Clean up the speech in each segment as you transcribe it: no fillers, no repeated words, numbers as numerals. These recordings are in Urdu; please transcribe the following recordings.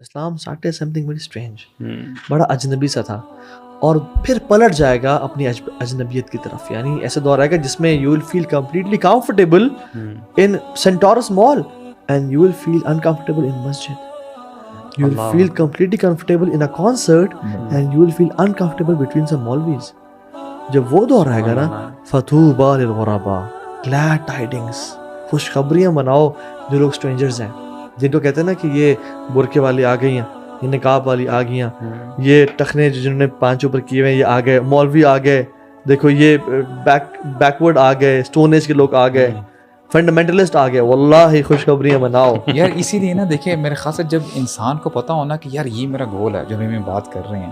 اسلام started something very strange, بڑا اجنبی سا تھا, اور پھر پلٹ جائے گا اپنی اجنبیت کی طرف. یعنی ایسا دور آئے گا جس میں you will feel completely comfortable in Centaurus Mall and you will feel uncomfortable in masjid. You will feel completely comfortable in a concert and you will feel uncomfortable between some Maulvis. جب وہ دور آئے گا نا, فَطُوبَى لِلْغُرَبَاء, glad tidings, خوشخبریاں مناؤ جو لوگ strangers ہیں, جن کو کہتے ہیں نا کہ یہ برقعے والی آ گئی ہیں, یہ نقاب والی آ گئی ہیں, یہ ٹخنے جنہوں نے پانچ اوپر کیے ہوئے یہ آ گئے, مولوی آ گئے, دیکھو یہ بیکورڈ آ گئے, اسٹون ایج کے لوگ آ گئے, فنڈامنٹلسٹ آ گئے, واللہ خوشخبریاں مناؤ. یار اسی لیے نا دیکھیں میرے خاص جب انسان کو پتہ ہونا کہ یار یہ میرا گول ہے جو ہم بات کر رہے ہیں,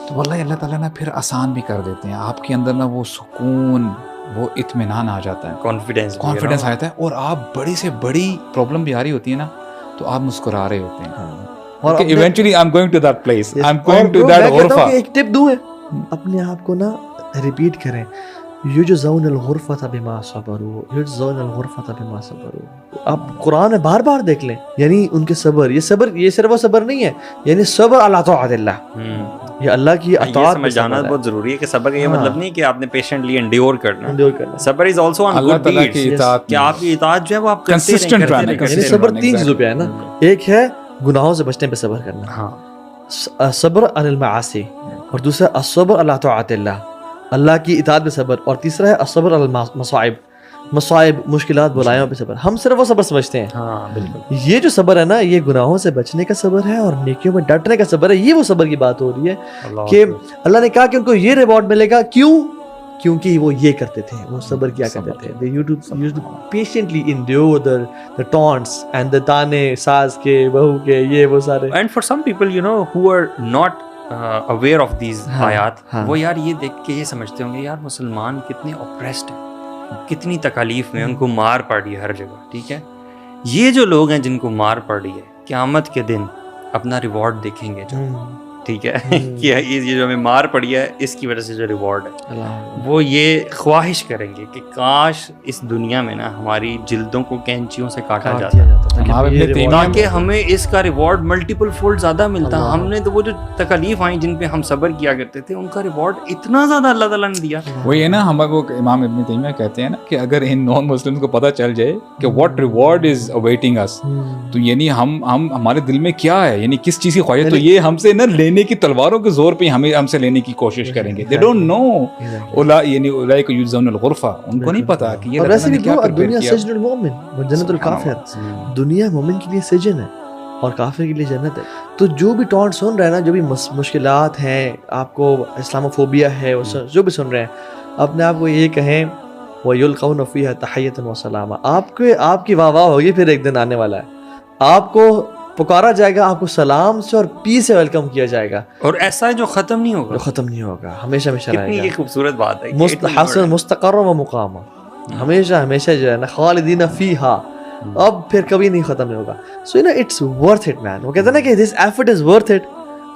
تو واللہ اللہ تعالیٰ نا پھر آسان بھی کر دیتے ہیں. آپ کے اندر نا وہ سکون, وہ اطمینان آ جاتا ہے, کانفیڈنس آ جاتا ہے, اور آپ بڑی سے بڑی پرابلم بھی آ رہی ہوتی ہے نا تو آپ مسکرا رہے ہوتے ہیں. اور eventually I am going to that place, I am going to that غرفہ. ایک ٹپ دوں, اپنے آپ کو نا ریپیٹ کریں, یجزون الغرفۃ بما صبروا, یجزون الغرفۃ بما صبروا. آپ قرآن میں بار بار دیکھ لیں, یعنی ان کے صبر, یہ صرف وہ صبر نہیں ہے, یعنی صبر علی طاعت اللہ, یہ اللہ کی اطاعت سمجھ جانا بہت ضروری ہے کہ صبر کا یہ مطلب نہیں کہ آپ نے پیشنٹلی انڈیور کرنا. صبر is also on good deeds, کہ آپ کی اطاعت جو ہے وہ آپ کنسسٹنٹ رہنا. یعنی صبر تین چیزوں پہ ہے نا, ایک ہے گناہوں سے بچنے پہ صبر کرنا, صبر عن المعاصی, اور دوسرا الصبر علی طاعت اللہ, اللہ کی اطاعت پہ صبر, اور تیسرا ہے الصبر علی المصائب, مصائب مشکلات بلائیوں پہ صبر. ہم صرف وہ صبر سمجھتے ہیں. ہاں بالکل, یہ جو صبر ہے نا یہ گناہوں سے بچنے کا صبر ہے اور نیکیوں میں ڈٹنے کا صبر ہے. یہ وہ صبر کی بات ہو رہی ہے کہ اللہ نے کہا کہ ان کو یہ ریوارڈ ملے گا. کیوں؟ کیونکہ وہ یہ کرتے تھے, وہ صبر کیا کرتے تھے. They used to patiently endure the taunts and the تانے ساس کے, بہو کے, یہ وہ سارے. And for some people you know who are not aware of these آیات, وہ یار یہ دیکھ کے یہ سمجھتے ہوں گے یار مسلمان کتنے oppressed ہیں, کتنی تکالیف میں, ان کو مار پڑ رہی ہے ہر جگہ. ٹھیک ہے, یہ جو لوگ ہیں جن کو مار پڑ رہی ہے, قیامت کے دن اپنا ریوارڈ دیکھیں گے جو, ٹھیک ہے, کہ یہ جو ہمیں مار پڑی ہے اس کی وجہ سے جو ریوارڈ ہے, وہ یہ خواہش کریں گے کہ کاش اس دنیا میں نا ہماری جلدوں کو کینچیوں سے کاٹا جاتا تاکہ ہمیں اس کا ریوارڈ ملٹیپل فولڈ زیادہ ملتا. ہم نے تو وہ جو تکالیف آئیں جن پہ ہم صبر کیا کرتے تھے, ان کا ریوارڈ اتنا زیادہ اللہ تعالیٰ نے دیا. وہ یہ نا ہم کو امام ابن تیمیہ کہتے ہیں نا کہ اگر ان نان مسلمس کو پتہ چل جائے کہ واٹ ریوارڈ از اویٹنگ اس, تو یعنی ہم ہمارے دل میں کیا ہے, یعنی کس چیز کی خواہش, تو یہ ہم سے نہ لینے کی تلواروں کے زور پہ ہم سے لینے کی کوشش کریں گے. دے ڈونٹ نو, یعنی اولئک یجزون الغرفہ, ان کو نہیں پتا کہ یہ دنیا سجن المؤمن و جنت الکافر. دنیا مومن کے لیے سجن ہے اور کافر کے لیے جنت ہے. تو جو بھی ٹونٹ سن رہے ہیں نا, جو بھی مشکلات ہیں, آپ کو اسلاموفوبیا ہے, جو بھی سن رہے ہیں, اپنے آپ کو یہ کہیں وَيُلْقَوْنَ فِيهَا تَحِيَّةً وَسَلَامًا. آپ کی واہ واہ ہوگی, پھر ایک دن آنے والا ہے, آپ کو پکارا جائے گا, آپ کو سلام سے اور پیس سے ویلکم کیا جائے گا, اور ایسا ہے جو ختم نہیں ہوگا, جو ختم نہیں ہوگا, ہمیشہ ہمیشہ رہے گا. کتنی خوبصورت بات ہے, حسن مستقر و مقام, ہمیشہ ہمیشہ جو ہے نا, خالدین فیہا, اب پھر کبھی نہیں ختم نہیں ہوگا. سو نا اٹس ورتھ اٹ مین. وہ کہتے ہیں نا کہ this effort is worth it.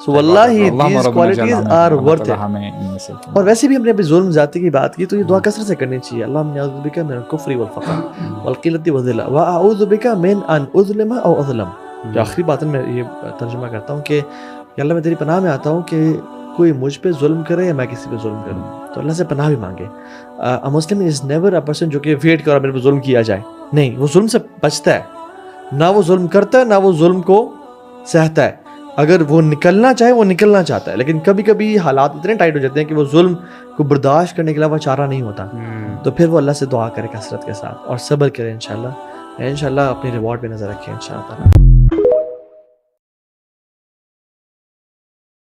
So واللہ these qualities are worth it. اور ویسے بھی ہم نے ابھی ظلم زیادتی کی بات کی, تو یہ دعا کثرت سے کرنی چاہیے. اللہم انی اعوذ بک من الکفر والفقر والقلۃ والذلہ واعوذ بک من ان اظلم او اظلم. جو آخری بات میں یہ ترجمہ کرتا ہوں کہ اللہ میں تیری پناہ میں آتا ہوں کہ کوئی مجھ پہ ظلم کرے یا میں کسی پہ ظلم کروں, تو اللہ سے پناہ بھی مانگے. مسلم از نیور اے پرسن جو کہ ویٹ کرا میرے پہ ظلم کیا جائے. نہیں, وہ ظلم سے بچتا ہے, نہ وہ ظلم کرتا ہے, نہ وہ ظلم کو سہتا ہے. اگر وہ نکلنا چاہے وہ نکلنا چاہتا ہے, لیکن کبھی کبھی حالات اتنے ٹائٹ ہو جاتے ہیں کہ وہ ظلم کو برداشت کرنے کے علاوہ چارہ نہیں ہوتا, تو پھر وہ اللہ سے دعا کرے کثرت کے ساتھ اور صبر کرے. انشاءاللہ اپنی ریوارڈ پہ نظر رکھے انشاءاللہ.